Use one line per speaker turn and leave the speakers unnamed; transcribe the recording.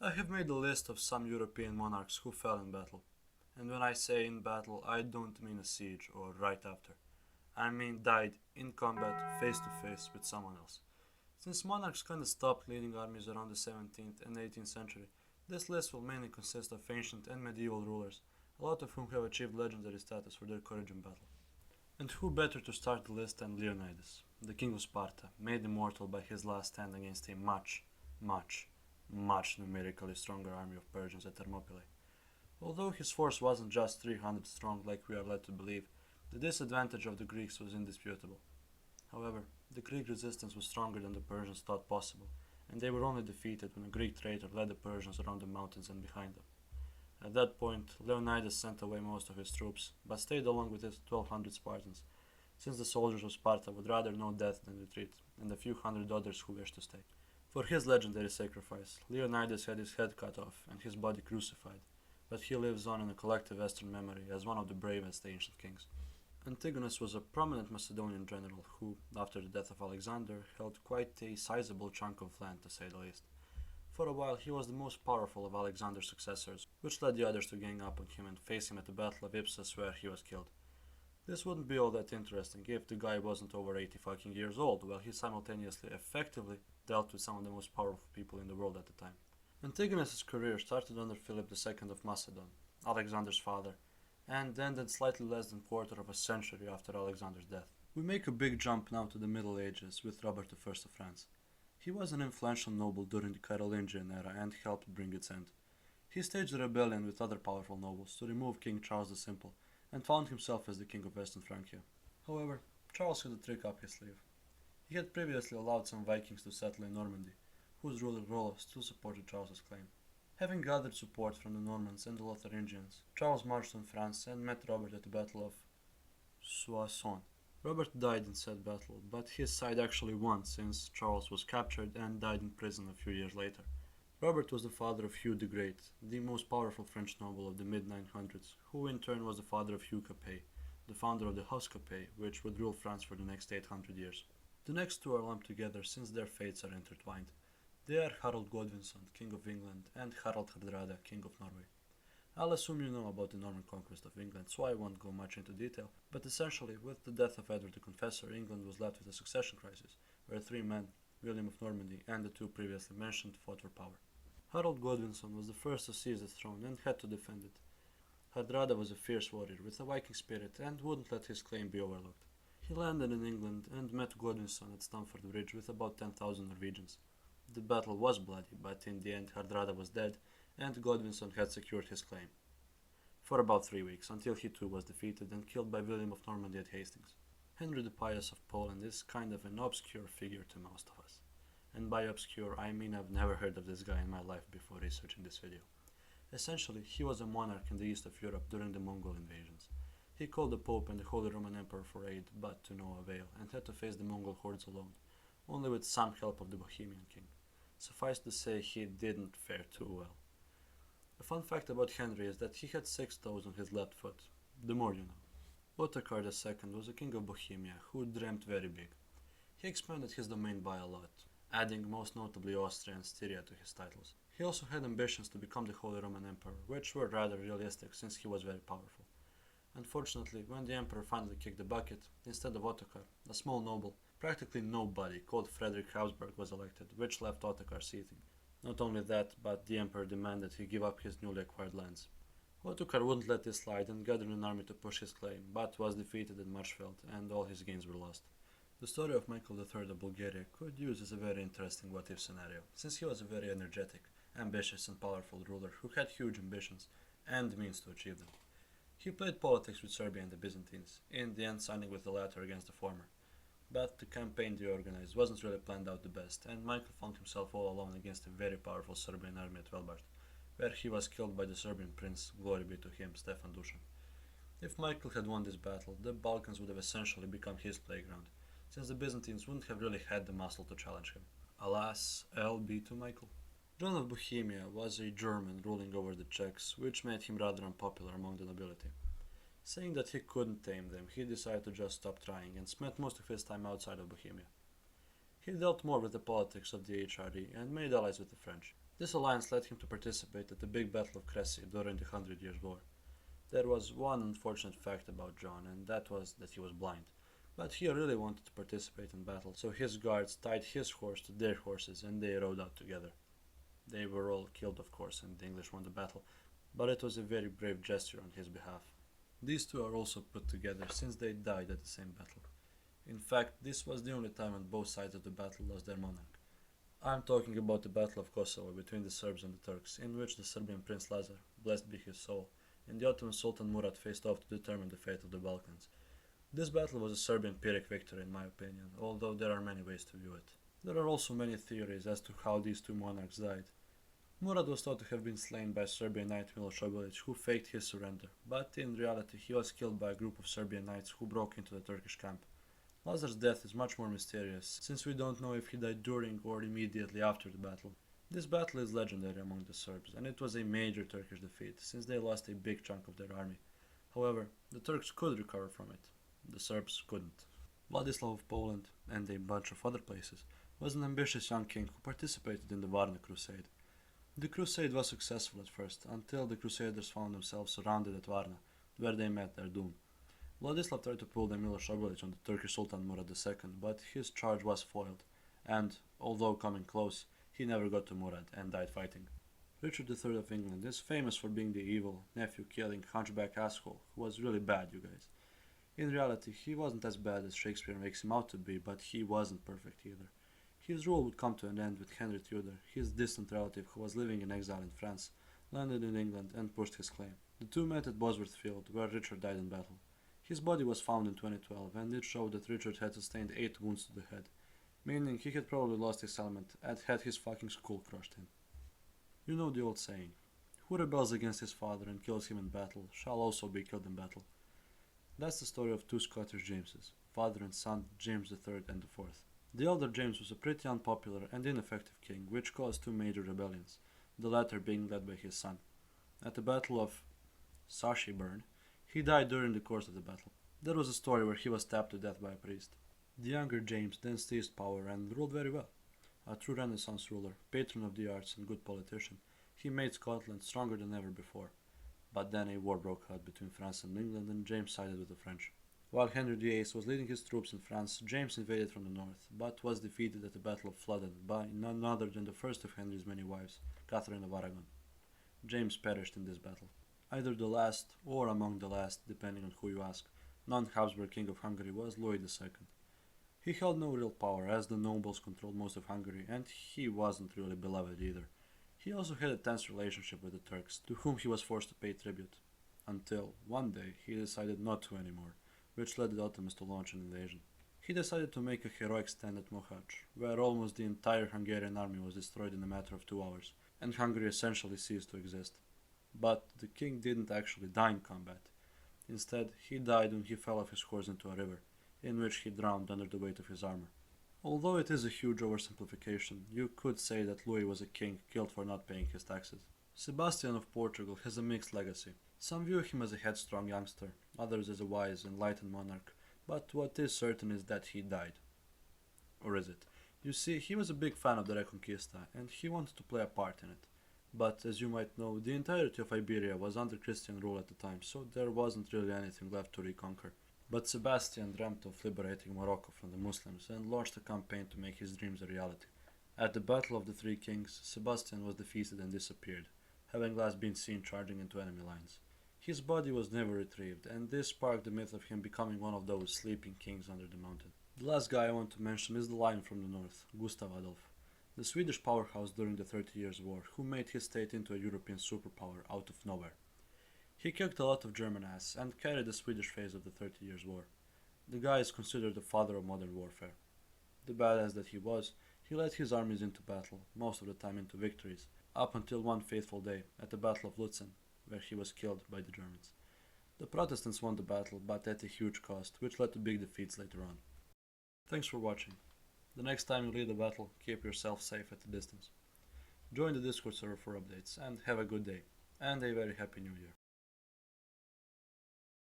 I have made a list of some European monarchs who fell in battle. And when I say in battle, I don't mean a siege or right after. I mean died in combat face to face with someone else. Since monarchs kinda stopped leading armies around the 17th and 18th century, this list will mainly consist of ancient and medieval rulers, a lot of whom have achieved legendary status for their courage in battle. And who better to start the list than Leonidas, the king of Sparta, made immortal by his last stand against a much numerically stronger army of Persians at Thermopylae. Although his force wasn't just 300 strong like we are led to believe, the disadvantage of the Greeks was indisputable. However, the Greek resistance was stronger than the Persians thought possible, and they were only defeated when a Greek traitor led the Persians around the mountains and behind them. At that point, Leonidas sent away most of his troops, but stayed along with his 1200 Spartans, since the soldiers of Sparta would rather know death than retreat, and a few hundred others who wished to stay. For his legendary sacrifice, Leonidas had his head cut off and his body crucified, but he lives on in a collective Western memory as one of the bravest ancient kings. Antigonus was a prominent Macedonian general who, after the death of Alexander, held quite a sizable chunk of land to say the least. For a while he was the most powerful of Alexander's successors, which led the others to gang up on him and face him at the Battle of Ipsus where he was killed. This wouldn't be all that interesting if the guy wasn't over 80 fucking years old, while he simultaneously effectively dealt with some of the most powerful people in the world at the time. Antigonus's career started under Philip II of Macedon, Alexander's father, and ended slightly less than a quarter of a century after Alexander's death. We make a big jump now to the Middle Ages with Robert I of France. He was an influential noble during the Carolingian era and helped bring its end. He staged a rebellion with other powerful nobles to remove King Charles the Simple, and found himself as the king of Western Francia. However, Charles had a trick up his sleeve. He had previously allowed some Vikings to settle in Normandy, whose ruler Rollo still supported Charles's claim. Having gathered support from the Normans and the Lotharingians, Charles marched on France and met Robert at the Battle of Soissons. Robert died in said battle, but his side actually won since Charles was captured and died in prison a few years later. Robert was the father of Hugh the Great, the most powerful French noble of the mid-900s, who in turn was the father of Hugh Capet, the founder of the House Capet, which would rule France for the next 800 years. The next two are lumped together since their fates are intertwined. They are Harold Godwinson, King of England, and Harald Hardrada, King of Norway. I'll assume you know about the Norman conquest of England, so I won't go much into detail, but essentially, with the death of Edward the Confessor, England was left with a succession crisis, where three men, William of Normandy and the two previously mentioned, fought for power. Harold Godwinson was the first to seize the throne and had to defend it. Hardrada was a fierce warrior with a Viking spirit and wouldn't let his claim be overlooked. He landed in England and met Godwinson at Stamford Bridge with about 10,000 Norwegians. The battle was bloody, but in the end Hardrada was dead and Godwinson had secured his claim. For about 3 weeks, until he too was defeated and killed by William of Normandy at Hastings. Henry the Pious of Poland is kind of an obscure figure to most of us. And by obscure, I mean I've never heard of this guy in my life before researching this video. Essentially, he was a monarch in the east of Europe during the Mongol invasions. He called the Pope and the Holy Roman Emperor for aid, but to no avail, and had to face the Mongol hordes alone, only with some help of the Bohemian king. Suffice to say, he didn't fare too well. A fun fact about Henry is that he had 6 toes on his left foot. The more you know. Ottokar II was a king of Bohemia who dreamt very big. He expanded his domain by a lot, adding most notably Austria and Styria to his titles. He also had ambitions to become the Holy Roman Emperor, which were rather realistic since he was very powerful. Unfortunately, when the emperor finally kicked the bucket, instead of Ottokar, a small noble, practically nobody, called Frederick Habsburg was elected, which left Ottokar seething. Not only that, but the emperor demanded he give up his newly acquired lands. Ottokar wouldn't let this slide and gathered an army to push his claim, but was defeated at Marshfeld and all his gains were lost. The story of Michael III of Bulgaria could use as a very interesting what-if scenario, since he was a very energetic, ambitious and powerful ruler who had huge ambitions and the means to achieve them. He played politics with Serbia and the Byzantines, in the end signing with the latter against the former. But the campaign they organized wasn't really planned out the best, and Michael found himself all alone against a very powerful Serbian army at Velbart, where he was killed by the Serbian prince, glory be to him, Stefan Dusan. If Michael had won this battle, the Balkans would have essentially become his playground, since the Byzantines wouldn't have really had the muscle to challenge him. Alas, LB to Michael. John of Bohemia was a German ruling over the Czechs, which made him rather unpopular among the nobility. Saying that he couldn't tame them, he decided to just stop trying and spent most of his time outside of Bohemia. He dealt more with the politics of the HRE and made allies with the French. This alliance led him to participate at the big Battle of Crécy during the Hundred Years' War. There was one unfortunate fact about John, and that was that he was blind. But he really wanted to participate in battle, so his guards tied his horse to their horses and they rode out together. They were all killed, of course, and the English won the battle, but it was a very brave gesture on his behalf. These two are also put together since they died at the same battle. In fact, this was the only time on both sides of the battle lost their monarch. I'm talking about the Battle of Kosovo between the Serbs and the Turks, in which the Serbian Prince Lazar, blessed be his soul, and the Ottoman Sultan Murad faced off to determine the fate of the Balkans. This battle was a Serbian Pyrrhic victory in my opinion, although there are many ways to view it. There are also many theories as to how these two monarchs died. Murad was thought to have been slain by Serbian knight Miloš Obilić, who faked his surrender, but in reality he was killed by a group of Serbian knights who broke into the Turkish camp. Lazar's death is much more mysterious, since we don't know if he died during or immediately after the battle. This battle is legendary among the Serbs, and it was a major Turkish defeat, since they lost a big chunk of their army. However, the Turks could recover from it. The Serbs couldn't. Vladislav of Poland, and a bunch of other places, was an ambitious young king who participated in the Varna Crusade. The crusade was successful at first, until the Crusaders found themselves surrounded at Varna, where they met their doom. Vladislav tried to pull the Miloš Obilić on the Turkish Sultan Murad II, but his charge was foiled, and, although coming close, he never got to Murad and died fighting. Richard III of England is famous for being the evil, nephew-killing, hunchback asshole who was really bad, you guys. In reality, he wasn't as bad as Shakespeare makes him out to be, but he wasn't perfect either. His rule would come to an end with Henry Tudor, his distant relative who was living in exile in France, landed in England and pushed his claim. The two met at Bosworth Field, where Richard died in battle. His body was found in 2012, and it showed that Richard had sustained 8 wounds to the head, meaning he had probably lost his helmet and had his fucking skull crushed in. You know the old saying, who rebels against his father and kills him in battle shall also be killed in battle. That's the story of two Scottish Jameses, father and son, James III and IV. The elder James was a pretty unpopular and ineffective king, which caused 2 major rebellions, the latter being led by his son. At the Battle of Sashyburn, he died during the course of the battle. There was a story where he was stabbed to death by a priest. The younger James then seized power and ruled very well. A true Renaissance ruler, patron of the arts and good politician, he made Scotland stronger than ever before. But then a war broke out between France and England, and James sided with the French. While Henry VIII was leading his troops in France, James invaded from the north, but was defeated at the Battle of Flodden by none other than the first of Henry's many wives, Catherine of Aragon. James perished in this battle. Either the last, or among the last, depending on who you ask, non-Habsburg king of Hungary was Louis II. He held no real power, as the nobles controlled most of Hungary, and he wasn't really beloved either. He also had a tense relationship with the Turks, to whom he was forced to pay tribute. Until, one day, he decided not to anymore, which led the Ottomans to launch an invasion. He decided to make a heroic stand at Mohacs, where almost the entire Hungarian army was destroyed in a matter of 2 hours, and Hungary essentially ceased to exist. But the king didn't actually die in combat. Instead, he died when he fell off his horse into a river, in which he drowned under the weight of his armor. Although it is a huge oversimplification, you could say that Louis was a king killed for not paying his taxes. Sebastian of Portugal has a mixed legacy. Some view him as a headstrong youngster, others as a wise, enlightened monarch, but what is certain is that he died. Or is it? You see, he was a big fan of the Reconquista, and he wanted to play a part in it. But, as you might know, the entirety of Iberia was under Christian rule at the time, so there wasn't really anything left to reconquer. But Sebastian dreamt of liberating Morocco from the Muslims and launched a campaign to make his dreams a reality. At the Battle of the Three Kings, Sebastian was defeated and disappeared, having last been seen charging into enemy lines. His body was never retrieved, and this sparked the myth of him becoming one of those sleeping kings under the mountain. The last guy I want to mention is the Lion from the North, Gustav Adolf, the Swedish powerhouse during the 30 Years' War, who made his state into a European superpower out of nowhere. He kicked a lot of German ass and carried the Swedish phase of the 30 Years' War. The guy is considered the father of modern warfare. The badass that he was, he led his armies into battle, most of the time into victories, up until one fateful day at the Battle of Lutzen, where he was killed by the Germans. The Protestants won the battle, but at a huge cost, which led to big defeats later on. Thanks for watching. The next time you lead a battle, keep yourself safe at a distance. Join the Discord server for updates, and have a good day, and a very happy New Year.